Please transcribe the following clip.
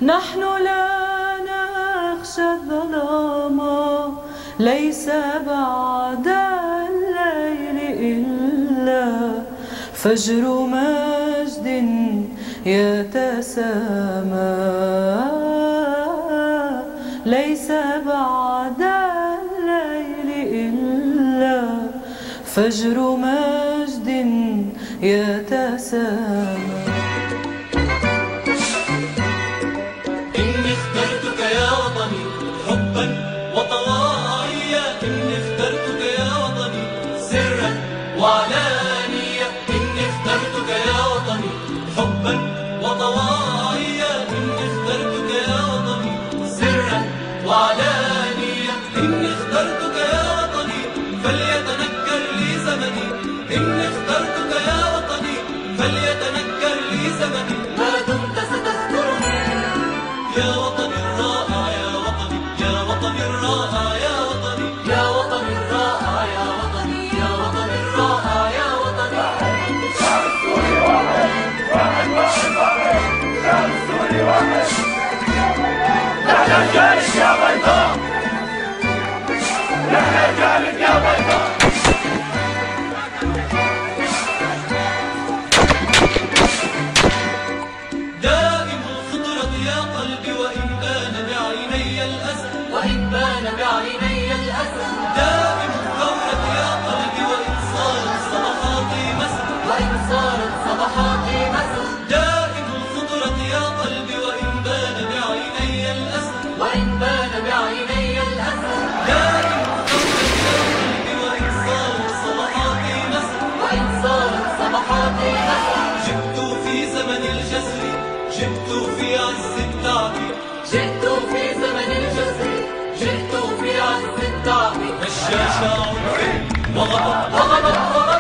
نحن لا نخشى الظلام، ليس بعد الليل إلا فجر مجد يتسامى. ليس بعد الليل إلا فجر مجد يتسامى. إني اخترتك يا وطني حبا وطواعية، إني اخترتك يا وطني سرا وعلانية، إني اخترتك يا وطني حبا وطواعية، إني اخترتك يا وطني سرا وعلانية، إني اخترتك يا وطني فليتنكر لي زمني، إني اخترتك يا وطني فليتنكر لي زمني، ما دمت ستذكرني يا وطني الرائع يا وطني، يا وطني الرائع يا وطني، يا وطني الرائع يا وطني، يا وطني الرائع يا وطني. شعب السوري واحد واحد واحد واحد، شعب السوري واحد. نحن الجالس يا بيضاء، نحن الجالس يا بيضاء. دائم الخطرة يا قلبي وإن بان بعيني الأسد، وإن بان بعيني الأسد، دائم الثورة يا قلبي وإن صارت صباحاتي مسد، وإن صارت صباحاتي مسد، دائم الخطرة يا قلبي وإن بان بعيني الأسد، وإن بان بعيني الأسد، دائم الثورة يا قلبي وإن صارت صباحاتي مسد، وإن صارت صباحاتي مسد. جئت في زمن الجسر، جئت في عز التعب، جئت في زمن الجسر، جئت في عز التعب، بشاش عنف وغضب وغضب وغضب.